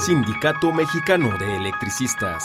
Sindicato Mexicano de Electricistas.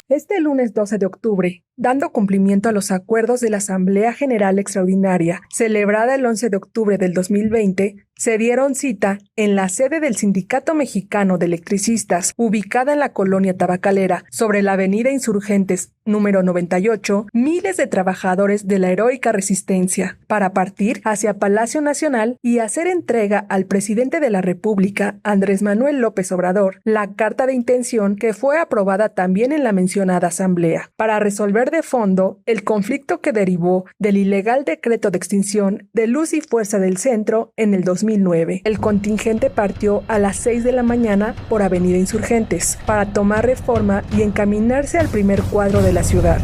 Este lunes 12 de octubre, dando cumplimiento a los acuerdos de la Asamblea General Extraordinaria, celebrada el 11 de octubre del 2020, se dieron cita en la sede del Sindicato Mexicano de Electricistas, ubicada en la colonia Tabacalera, sobre la avenida Insurgentes, número 98, miles de trabajadores de la heroica resistencia, para partir hacia Palacio Nacional y hacer entrega al presidente de la República, Andrés Manuel López Obrador, la carta de intención que fue aprobada también en la mencionada asamblea, para resolver de fondo el conflicto que derivó del ilegal decreto de extinción de Luz y Fuerza del Centro en el 2009. El contingente partió a las 6 de la mañana por Avenida Insurgentes para tomar Reforma y encaminarse al primer cuadro de la ciudad.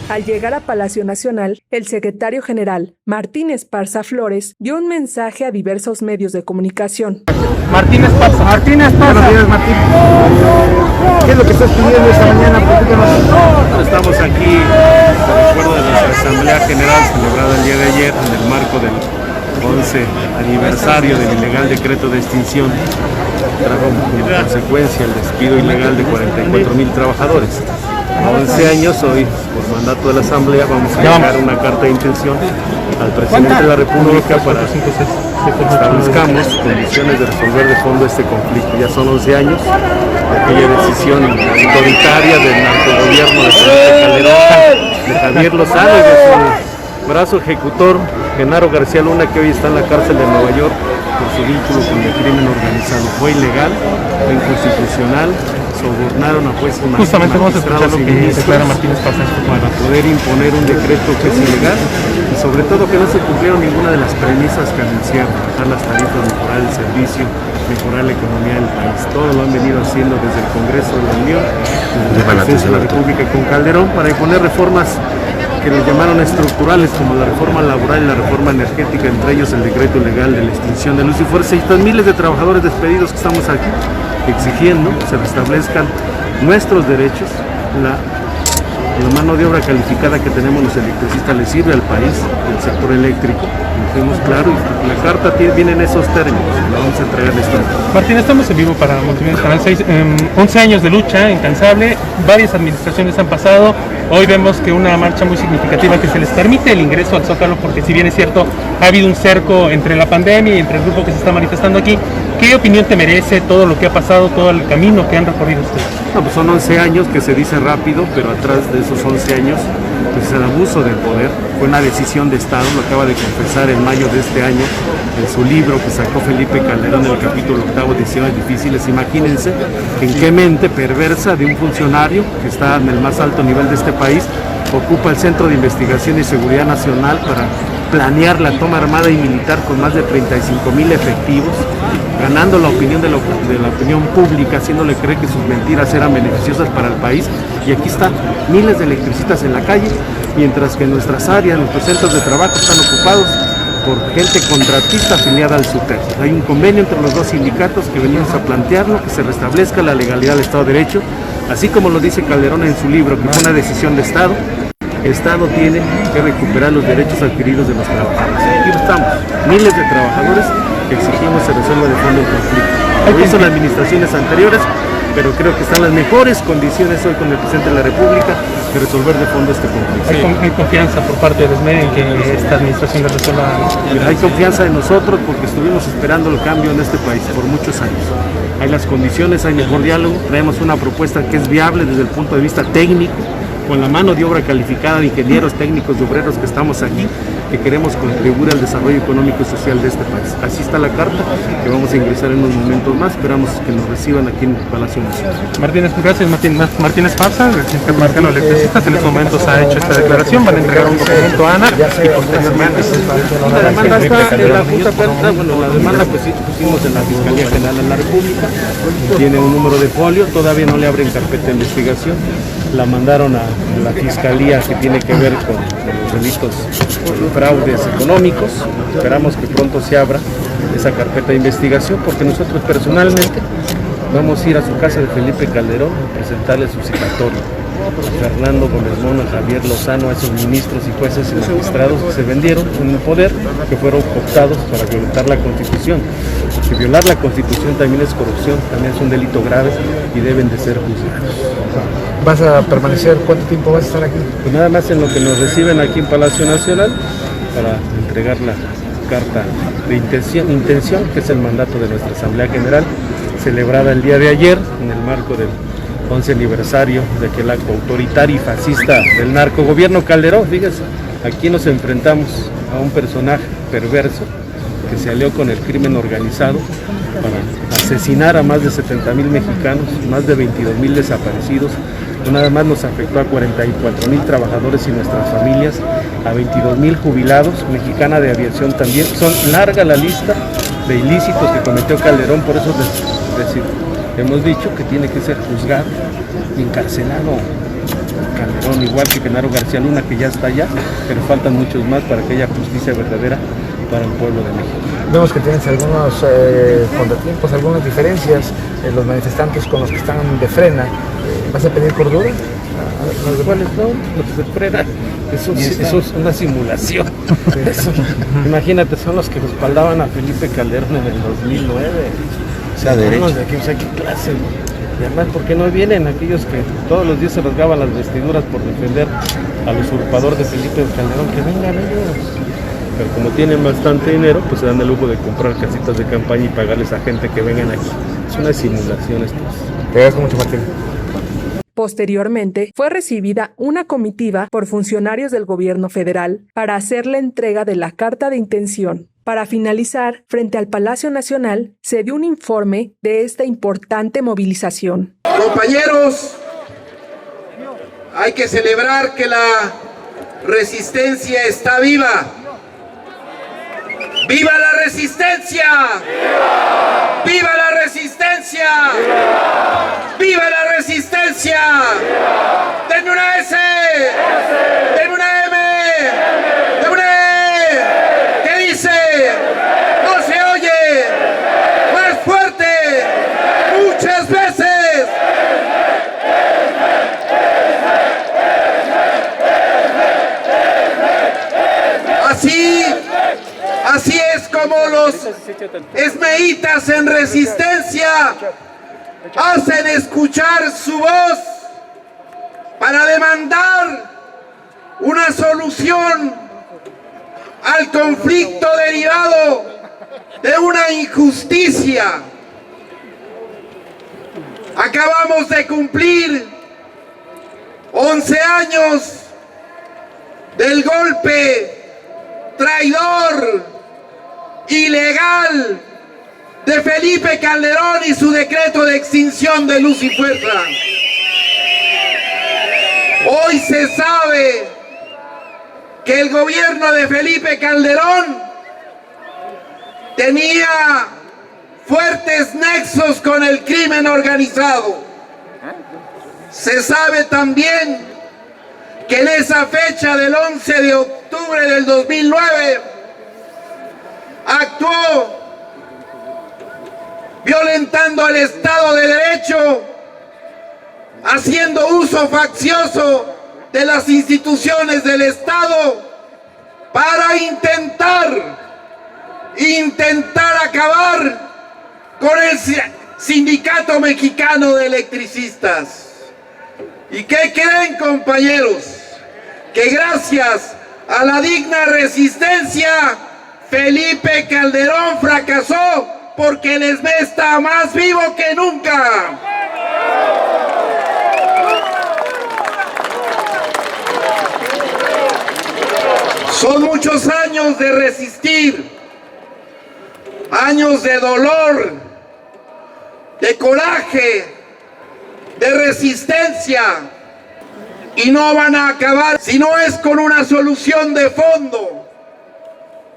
Al llegar a Palacio Nacional, el secretario general, Martín Esparza Flores, dio un mensaje a diversos medios de comunicación. Martín Esparza. Buenos días, Martín. ¿Qué es lo que estás pidiendo esta mañana? Estamos aquí de acuerdo de nuestra Asamblea General celebrada el día de ayer en el marco del 11 aniversario del ilegal decreto de extinción. Trajo como consecuencia el despido ilegal de 44,000 trabajadores. 11 años, hoy por mandato de la Asamblea vamos a enviar una carta de intención al presidente de la República para que establezcamos condiciones de resolver de fondo este conflicto. Ya son 11 años de aquella decisión autoritaria del narcogobierno de Felipe Calderón, de Javier Lozano y de su brazo ejecutor, Genaro García Luna, que hoy está en la cárcel de Nueva York por su vínculo con el crimen organizado. Fue ilegal, fue inconstitucional. Sobornaron a jueces justamente vamos a escuchar lo que declara Martín Esparza para poder imponer un decreto que es ilegal y sobre todo que no se cumplieron ninguna de las premisas que anunciaron: bajar las tarifas, mejorar el servicio, mejorar la economía del país. Todo lo han venido haciendo desde el Congreso de la Unión, desde la Presidencia de la República con Calderón, para imponer reformas que les llamaron estructurales, como la reforma laboral y la reforma energética, entre ellos el decreto legal de la extinción de Luz y Fuerza. Y están miles de trabajadores despedidos que estamos aquí exigiendo que se restablezcan nuestros derechos. La mano de obra calificada que tenemos los electricistas le sirve al país, el sector eléctrico, lo tenemos claro, y la carta viene en esos términos, la vamos a entregar en este momento. Martín, estamos en vivo para Multimedios Canal 6, 11 años de lucha incansable, varias administraciones han pasado, hoy vemos que una marcha muy significativa que se les permite el ingreso al Zócalo, porque si bien es cierto, ha habido un cerco entre la pandemia y entre el grupo que se está manifestando aquí. ¿Qué opinión te merece todo lo que ha pasado, todo el camino que han recorrido ustedes? No, pues son 11 años que se dice rápido, pero atrás de esos 11 años pues el abuso del poder fue una decisión de Estado, lo acaba de confesar en mayo de este año en su libro que sacó Felipe Calderón en el capítulo 8, Decisiones Difíciles. Imagínense en qué mente perversa de un funcionario que está en el más alto nivel de este país ocupa el Centro de Investigación y Seguridad Nacional para planear la toma armada y militar con más de 35,000 efectivos, ganando la opinión de la opinión pública, haciéndole creer que sus mentiras eran beneficiosas para el país. Y aquí están miles de electricistas en la calle, mientras que nuestras áreas, nuestros centros de trabajo están ocupados por gente contratista afiliada al SUTEP. Hay un convenio entre los dos sindicatos que venimos a plantearlo, que se restablezca la legalidad del Estado de Derecho, así como lo dice Calderón en su libro, que fue una decisión de Estado. El Estado tiene que recuperar los derechos adquiridos de los trabajadores. Aquí estamos, miles de trabajadores que exigimos se resuelva de fondo el conflicto. Lo hizo en administraciones anteriores pero creo que están las mejores condiciones hoy con el presidente de la República de resolver de fondo este conflicto. Hay confianza por parte del SME en que esta administración lo resuelva. Hay confianza en nosotros porque estuvimos esperando el cambio en este país por muchos años. Hay las condiciones, hay mejor diálogo, traemos una propuesta que es viable desde el punto de vista técnico, con la mano de obra calificada de ingenieros técnicos, de obreros que estamos aquí, que queremos contribuir al desarrollo económico y social de este país. Así está la carta, que vamos a ingresar en unos momentos más, esperamos que nos reciban aquí en el Palacio Nacional. Gracias Martínez Parza, el Sindicato Mexicano de Electricistas, en estos momentos ha hecho esta declaración, van a entregar un documento a ANA y posteriormente... La demanda está en la Junta Persa, bueno, la demanda pues sí pusimos en la Fiscalía General de la República, tiene un número de folio, todavía no le abren carpeta de investigación, la mandaron a la Fiscalía que tiene que ver con los delitos de fraudes económicos, esperamos que pronto se abra esa carpeta de investigación porque nosotros personalmente vamos a ir a su casa de Felipe Calderón a presentarle su citatorio. Fernando Gómez Mono, Javier Lozano, a esos ministros y jueces y magistrados que se vendieron en el poder, que fueron cooptados para violentar la Constitución. Porque violar la Constitución también es corrupción, también es un delito grave y deben de ser juzgados. ¿Vas a permanecer? ¿Cuánto tiempo vas a estar aquí? Pues nada más en lo que nos reciben aquí en Palacio Nacional para entregar la carta de intención, que es el mandato de nuestra Asamblea General, celebrada el día de ayer en el marco del 11 aniversario de aquel acto autoritario y fascista del narcogobierno Calderón. Fíjense, aquí nos enfrentamos a un personaje perverso que se alió con el crimen organizado para asesinar a más de 70,000 mexicanos, más de 22,000 desaparecidos. Nada más nos afectó a 44,000 trabajadores y nuestras familias, a 22,000 jubilados, Mexicana de Aviación también. Son larga la lista de ilícitos que cometió Calderón, por eso hemos dicho que tiene que ser juzgado y encarcelado Calderón, igual que Genaro García Luna, que ya está allá, pero faltan muchos más para que haya justicia verdadera para el pueblo de México. Vemos que tienes algunos contratiempos, algunas diferencias, los manifestantes con los que están de frena. ¿Vas a pedir cordura? Los cuales no, los que se frenan, eso es una simulación. Eso, imagínate, son los que respaldaban a Felipe Calderón en el 2009. O sea, de aquí, o sea, ¿qué clase? Y además, ¿por qué no vienen aquellos que todos los días se rasgaban las vestiduras por defender al usurpador de Felipe Calderón? Que vengan ellos. Pero como tienen bastante dinero, pues se dan el lujo de comprar casitas de campaña y pagarles a gente que vengan aquí. Es una simulación esto. Te agradezco mucho, Martín. Posteriormente, fue recibida una comitiva por funcionarios del gobierno federal para hacer la entrega de la carta de intención. Para finalizar, frente al Palacio Nacional, se dio un informe de esta importante movilización. Compañeros, hay que celebrar que la resistencia está viva. ¡Viva la resistencia! ¡Viva! ¡Viva la resistencia! ¡Viva! ¡Viva la resistencia! ¡Viva! ¡Denme una S! ¡Denme una M! ¡Denme una E! ¿Qué dice? ¡No se oye! ¡Más fuerte! ¡Muchas veces! Así es como los esmeitas en resistencia hacen escuchar su voz para demandar una solución al conflicto derivado de una injusticia. Acabamos de cumplir 11 años del golpe traidor, ilegal, de Felipe Calderón y su decreto de extinción de Luz y Fuerza. Hoy se sabe que el gobierno de Felipe Calderón tenía fuertes nexos con el crimen organizado. Se sabe también que en esa fecha del 11 de octubre del 2009 actuó violentando el Estado de Derecho, haciendo uso faccioso de las instituciones del Estado para intentar acabar Sindicato Mexicano de Electricistas. ¿Y qué creen, compañeros? Que gracias a la digna resistencia, Felipe Calderón fracasó porque el ESME está más vivo que nunca. Son muchos años de resistir, años de dolor, de coraje, de resistencia, y no van a acabar si no es con una solución de fondo,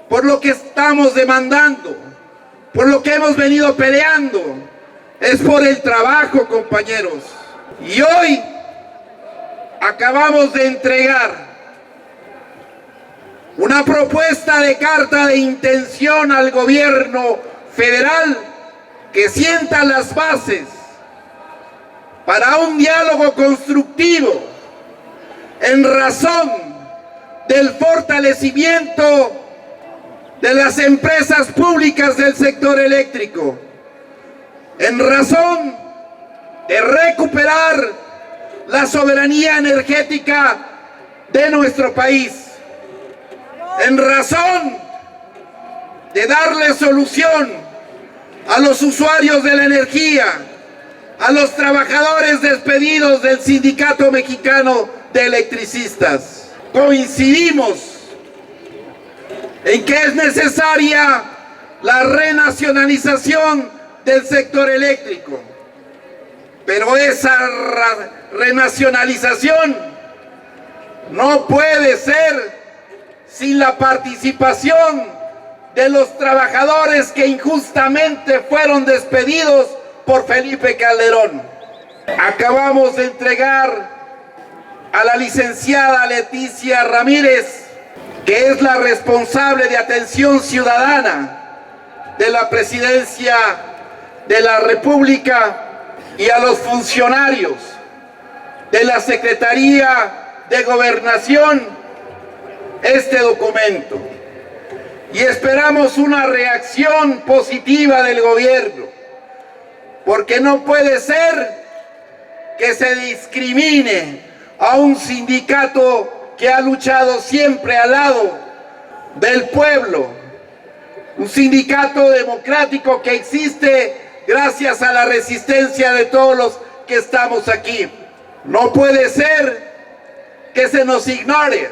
por lo que estamos demandando, por lo que hemos venido peleando, es por el trabajo, compañeros. Y hoy acabamos de entregar una propuesta de carta de intención al gobierno federal que sienta las bases para un diálogo constructivo en razón del fortalecimiento de las empresas públicas del sector eléctrico, en razón de recuperar la soberanía energética de nuestro país, en razón de darle solución a los usuarios de la energía, a los trabajadores despedidos del Sindicato Mexicano de Electricistas. Coincidimos en que es necesaria la renacionalización del sector eléctrico, pero esa renacionalización no puede ser sin la participación de los trabajadores que injustamente fueron despedidos por Felipe Calderón. Acabamos de entregar a la licenciada Leticia Ramírez, que es la responsable de atención ciudadana de la Presidencia de la República, y a los funcionarios de la Secretaría de Gobernación este documento. Y esperamos una reacción positiva del gobierno, porque no puede ser que se discrimine a un sindicato que ha luchado siempre al lado del pueblo, un sindicato democrático que existe gracias a la resistencia de todos los que estamos aquí. No puede ser que se nos ignore,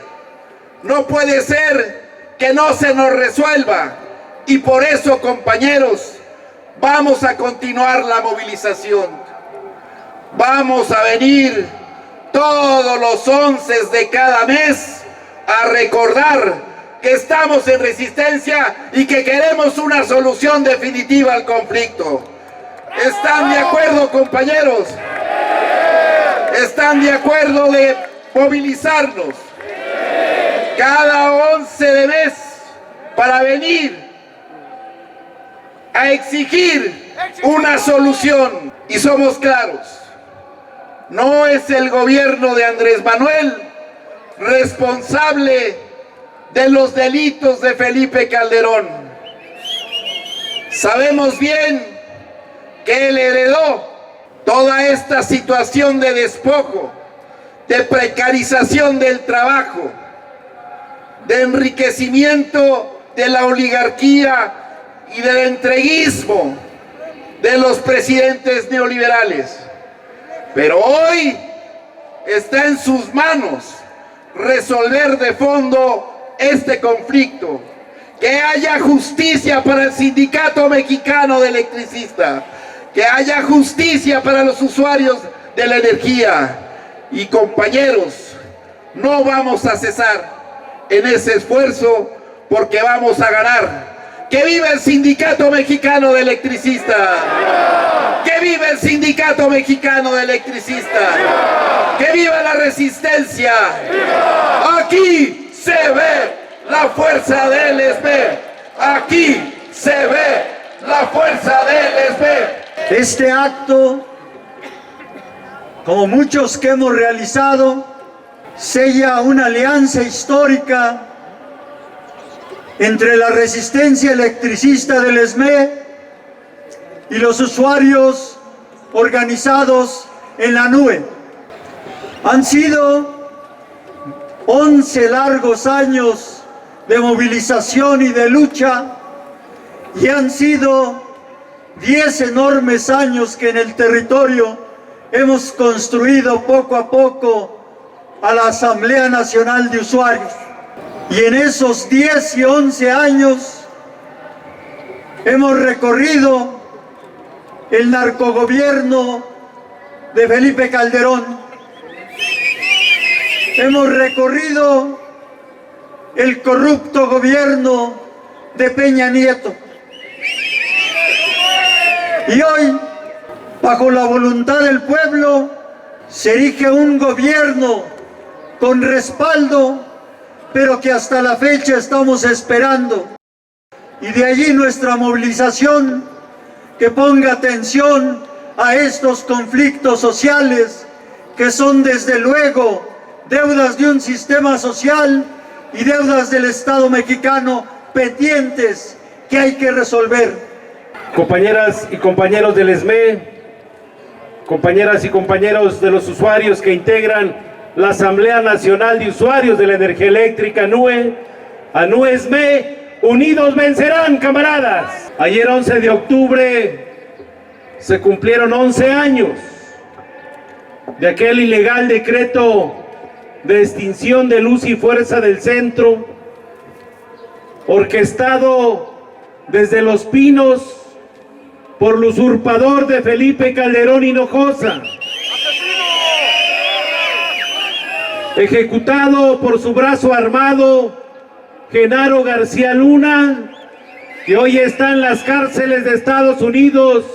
no puede ser que no se nos resuelva, y por eso, compañeros, vamos a continuar la movilización. Vamos a venir todos los 11 de cada mes a recordar que estamos en resistencia y que queremos una solución definitiva al conflicto. ¿Están de acuerdo, compañeros? ¿Están de acuerdo de movilizarnos cada 11 de mes para venir a exigir una solución? Y somos claros, no es el gobierno de Andrés Manuel responsable de los delitos de Felipe Calderón. Sabemos bien que él heredó toda esta situación de despojo, de precarización del trabajo, de enriquecimiento de la oligarquía y del entreguismo de los presidentes neoliberales. Pero hoy está en sus manos resolver de fondo este conflicto, que haya justicia para el Sindicato Mexicano de Electricistas, que haya justicia para los usuarios de la energía. Y compañeros, no vamos a cesar en ese esfuerzo, porque vamos a ganar. ¡Que viva el Sindicato Mexicano de Electricistas! ¡Que viva el Sindicato Mexicano de Electricistas! ¡Que viva la resistencia! Aquí se ve la fuerza del ESME. Aquí se ve la fuerza del ESME. Este acto, como muchos que hemos realizado, sella una alianza histórica entre la resistencia electricista del ESME y los usuarios organizados en la nube. Han sido 11 largos años de movilización y de lucha, y han sido 10 enormes años que en el territorio hemos construido poco a poco a la Asamblea Nacional de Usuarios. Y en esos 10 y 11 años hemos recorrido el narcogobierno de Felipe Calderón. Hemos recorrido el corrupto gobierno de Peña Nieto. Y hoy, bajo la voluntad del pueblo, se erige un gobierno con respaldo, pero que hasta la fecha estamos esperando. Y de allí nuestra movilización, que ponga atención a estos conflictos sociales, que son desde luego deudas de un sistema social y deudas del Estado mexicano pendientes que hay que resolver. Compañeras y compañeros del ESME, compañeras y compañeros de los usuarios que integran la Asamblea Nacional de Usuarios de la Energía Eléctrica, ANUE, ANUE-ESME, unidos vencerán, camaradas. Ayer 11 de octubre se cumplieron 11 años de aquel ilegal decreto de extinción de luz y fuerza del centro, orquestado desde Los Pinos por el usurpador de Felipe Calderón Hinojosa, ejecutado por su brazo armado Genaro García Luna, que hoy está en las cárceles de Estados Unidos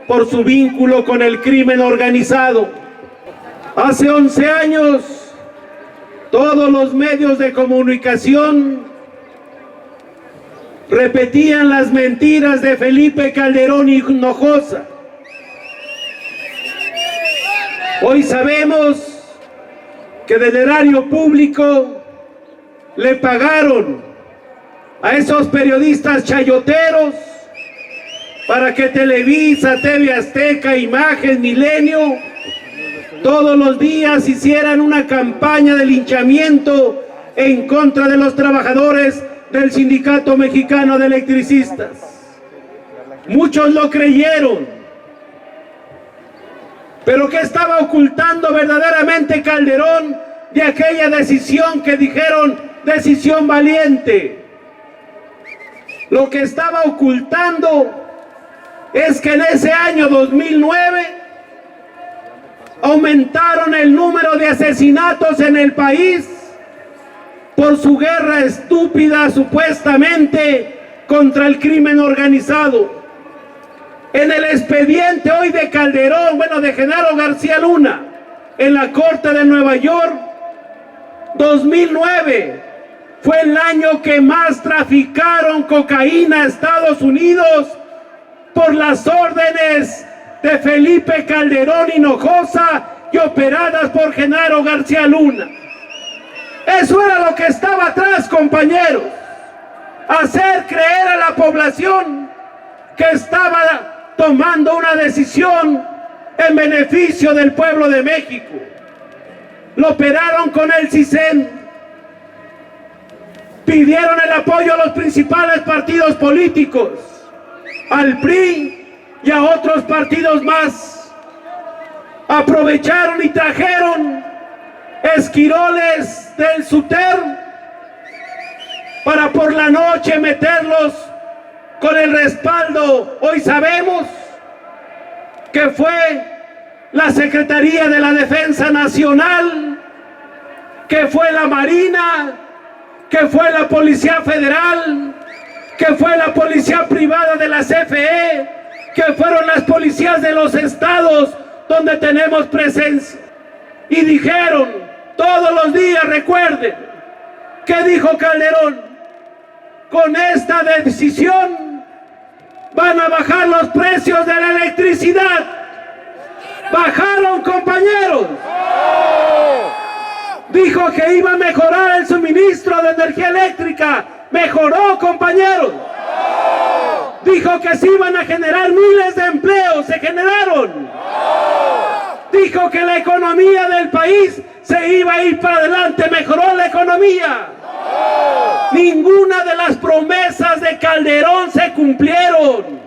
por su vínculo con el crimen organizado. Hace 11 años, todos los medios de comunicación repetían las mentiras de Felipe Calderón Hinojosa. Hoy sabemos que del erario público le pagaron a esos periodistas chayoteros para que Televisa, TV Azteca, Imagen, Milenio, todos los días hicieran una campaña de linchamiento en contra de los trabajadores del Sindicato Mexicano de Electricistas. Muchos lo creyeron, pero ¿qué estaba ocultando verdaderamente Calderón de aquella decisión que dijeron decisión valiente? Lo que estaba ocultando es que en ese año 2009 aumentaron el número de asesinatos en el país por su guerra estúpida supuestamente contra el crimen organizado. En el expediente hoy de Calderón, de Genaro García Luna, en la Corte de Nueva York, 2009 fue el año que más traficaron cocaína a Estados Unidos por las órdenes de Felipe Calderón Hinojosa y operadas por Genaro García Luna. Eso era lo que estaba atrás, compañeros. Hacer creer a la población que estaba tomando una decisión en beneficio del pueblo de México. Lo operaron con el CISEN. Pidieron el apoyo a los principales partidos políticos, al PRI y a otros partidos más. Aprovecharon y trajeron esquiroles del SUTER para por la noche meterlos con el respaldo. Hoy sabemos que fue la Secretaría de la Defensa Nacional, que fue la Marina, que fue la Policía Federal, que fue la Policía Privada de la CFE, que fueron las policías de los estados donde tenemos presencia. Y dijeron todos los días, recuerden, ¿qué dijo Calderón? Con esta decisión van a bajar los precios de la electricidad. Bajaron, compañeros. Dijo que iba a mejorar el suministro de energía eléctrica. Mejoró, compañeros. Dijo que se iban a generar miles de empleos, ¿se generaron? Dijo que la economía del país se iba a ir para adelante, mejoró la economía. Ninguna de las promesas de Calderón se cumplieron.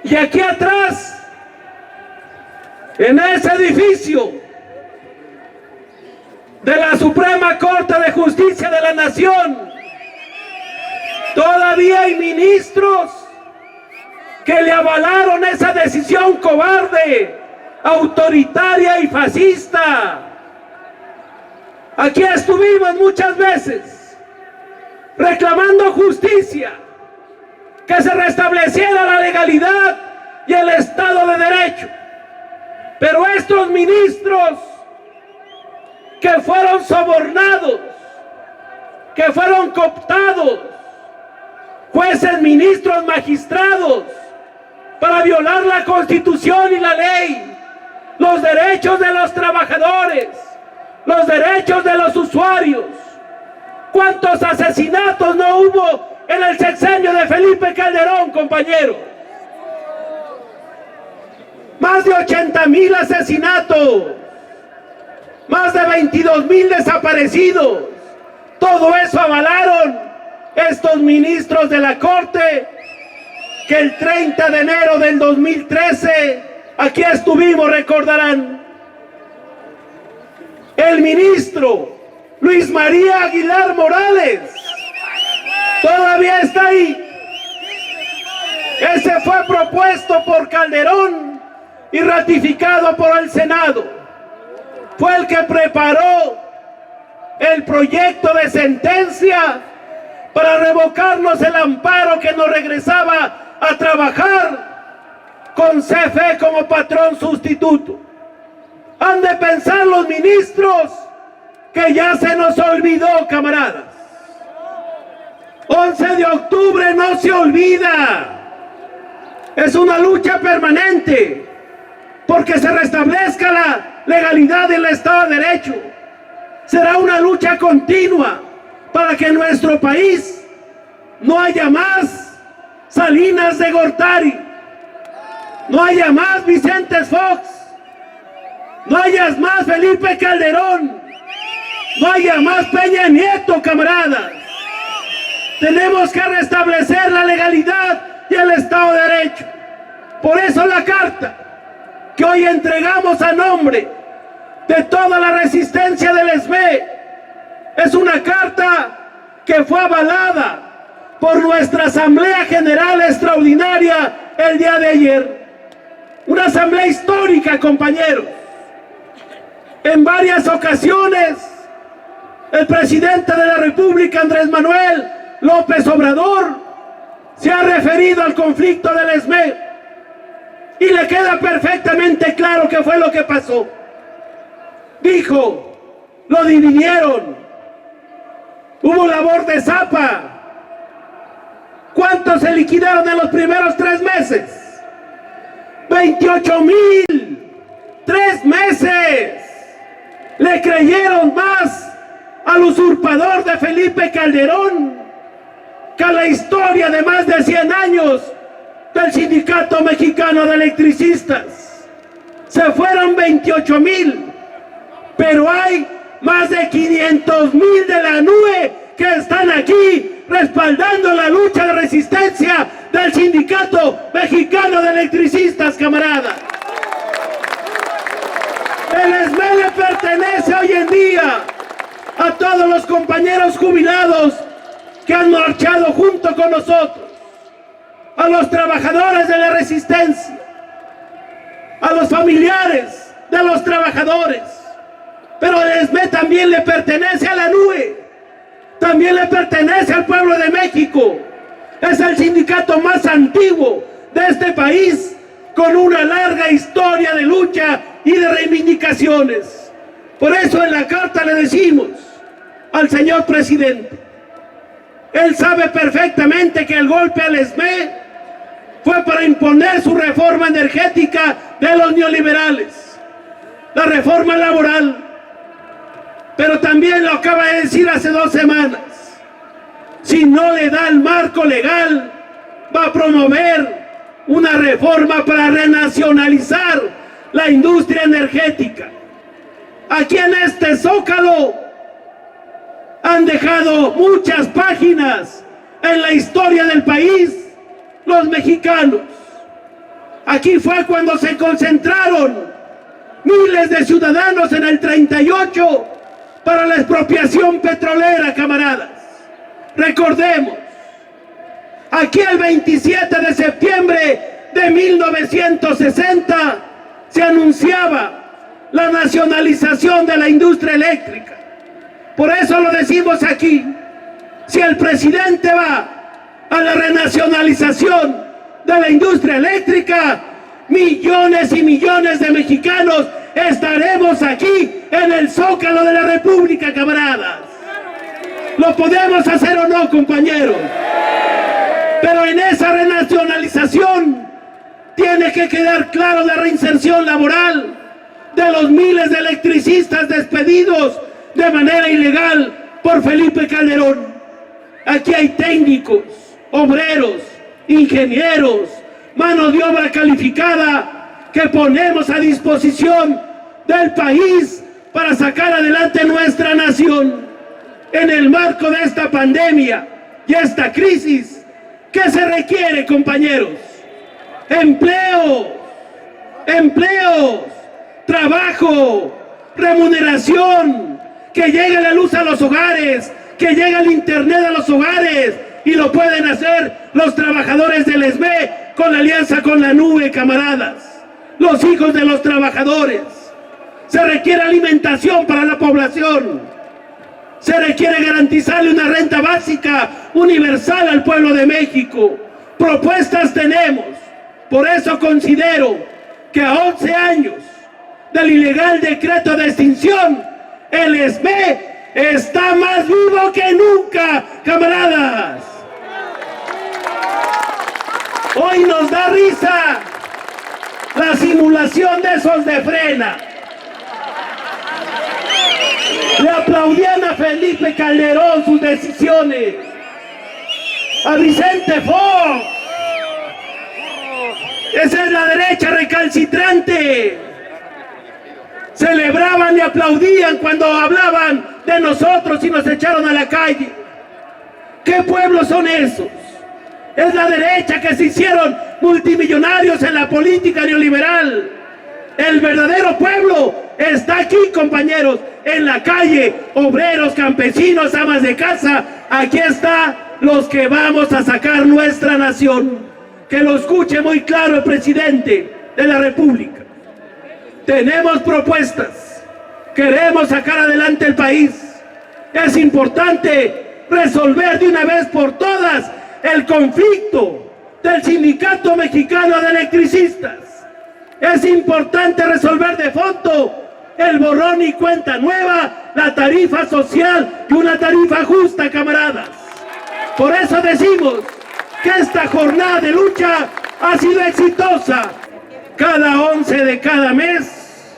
Y aquí atrás, en ese edificio de la Suprema Corte de Justicia de la Nación, todavía hay ministros que le avalaron esa decisión cobarde, autoritaria y fascista. Aquí estuvimos muchas veces reclamando justicia, que se restableciera la legalidad y el Estado de Derecho. Pero estos ministros que fueron sobornados, que fueron cooptados, jueces, ministros, magistrados, para violar la Constitución y la ley, los derechos de los trabajadores, los derechos de los usuarios. ¿Cuántos asesinatos no hubo en el sexenio de Felipe Calderón, compañeros? Más de 80,000 asesinatos, más de 22,000 desaparecidos. Todo eso avalaron estos ministros de la Corte, que el 30 de enero del 2013, aquí estuvimos, recordarán. El ministro Luis María Aguilar Morales todavía está ahí. Ese fue propuesto por Calderón y ratificado por el Senado. Fue el que preparó el proyecto de sentencia para revocarnos el amparo que nos regresaba a trabajar con CFE como patrón sustituto. Han de pensar los ministros que ya se nos olvidó, camaradas. 11 de octubre no se olvida. Es una lucha permanente porque se restablezca la legalidad del Estado de Derecho. Será una lucha continua para que en nuestro país no haya más Salinas de Gortari, no haya más Vicente Fox, no haya más Felipe Calderón, no haya más Peña Nieto, camaradas. Tenemos que restablecer la legalidad y el Estado de Derecho. Por eso la carta que hoy entregamos a nombre de toda la resistencia del ESME es una carta que fue avalada por nuestra Asamblea General Extraordinaria el día de ayer. Una asamblea histórica, compañeros. En varias ocasiones, el presidente de la República, Andrés Manuel López Obrador, se ha referido al conflicto del ESME y le queda perfectamente claro qué fue lo que pasó. Dijo, lo dividieron, hubo labor de zapa. ¿Cuántos se liquidaron en los primeros 3 meses? 28,000. 3 meses. Le creyeron más al usurpador de Felipe Calderón que a la historia de más de 100 años del Sindicato Mexicano de Electricistas. Se fueron 28,000, pero hay más de 500,000 de la NUE que están aquí respaldando la lucha de resistencia del Sindicato Mexicano de Electricistas, camaradas. El ESME le pertenece hoy en día a todos los compañeros jubilados que han marchado junto con nosotros, a los trabajadores de la resistencia, a los familiares de los trabajadores. Pero el ESME también le pertenece a la NUE, también le pertenece al pueblo de México. Es el sindicato más antiguo de este país, con una larga historia de lucha y de reivindicaciones. Por eso en la carta le decimos al señor presidente, él sabe perfectamente que el golpe al ESME fue para imponer su reforma energética de los neoliberales, la reforma laboral, pero también lo acaba de decir hace 2 semanas, si no le da el marco legal va a promover una reforma para renacionalizar la industria energética. Aquí en este Zócalo han dejado muchas páginas en la historia del país los mexicanos. Aquí fue cuando se concentraron miles de ciudadanos en el 38 para la expropiación petrolera, camaradas. Recordemos, aquí el 27 de septiembre de 1960 se anunciaba la nacionalización de la industria eléctrica. Por eso lo decimos aquí, si el presidente va a la renacionalización de la industria eléctrica, millones y millones de mexicanos estaremos aquí en el Zócalo de la República, camaradas. ¿Lo podemos hacer o no, compañeros? Pero en esa renacionalización tiene que quedar claro la reinserción laboral de los miles de electricistas despedidos de manera ilegal por Felipe Calderón. Aquí hay técnicos, obreros, ingenieros, mano de obra calificada que ponemos a disposición del país para sacar adelante nuestra nación. En el marco de esta pandemia y esta crisis, ¿qué se requiere, compañeros? Empleos, trabajo, remuneración, que llegue la luz a los hogares, que llegue el internet a los hogares, y lo pueden hacer los trabajadores del ESME con la alianza con la nube, camaradas. Los hijos de los trabajadores. Se requiere alimentación para la población. Se requiere garantizarle una renta básica universal al pueblo de México. Propuestas tenemos. Por eso considero que a 11 años del ilegal decreto de extinción, el ESME está más vivo que nunca, camaradas. Hoy nos da risa la simulación de esos de frena. Le aplaudían a Felipe Calderón sus decisiones, a Vicente Fox. Esa es la derecha recalcitrante. Celebraban y aplaudían cuando hablaban de nosotros y nos echaron a la calle. ¿Qué pueblos son esos? Es la derecha que se hicieron multimillonarios en la política neoliberal. El verdadero pueblo está aquí, compañeros, en la calle, obreros, campesinos, amas de casa. Aquí están los que vamos a sacar nuestra nación. Que lo escuche muy claro el presidente de la República. Tenemos propuestas, queremos sacar adelante el país. Es importante resolver de una vez por todas el conflicto del Sindicato Mexicano de Electricistas. Es importante resolver de fondo el borrón y cuenta nueva, la tarifa social y una tarifa justa, camaradas. Por eso decimos que esta jornada de lucha ha sido exitosa. Cada 11 de cada mes,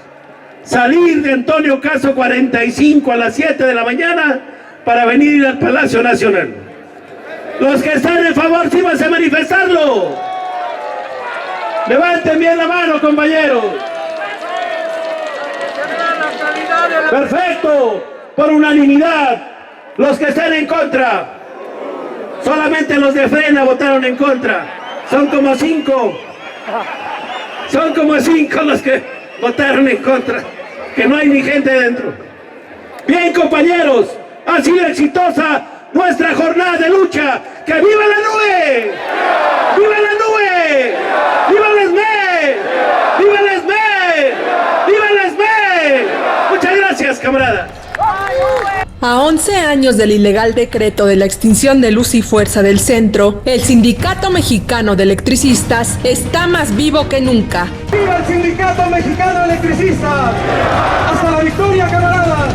salir de Antonio Caso 45 a las 7 de la mañana para venir al Palacio Nacional. Los que están en favor, sí van a manifestarlo. Levanten bien la mano, compañeros. Perfecto, por unanimidad. Los que están en contra, solamente los de frena votaron en contra. Son como 5. Son como 5 los que votaron en contra, que no hay ni gente dentro. Bien, compañeros, ha sido exitosa nuestra jornada de lucha. ¡Que viva la nube! ¡Viva la nube! ¡Viva el ESME! ¡Viva el ESME! ¡Viva el ESME! Muchas gracias, camaradas. A 11 años del ilegal decreto de la extinción de Luz y Fuerza del Centro, el Sindicato Mexicano de Electricistas está más vivo que nunca. ¡Viva el Sindicato Mexicano de Electricistas! ¡Hasta la victoria, camaradas!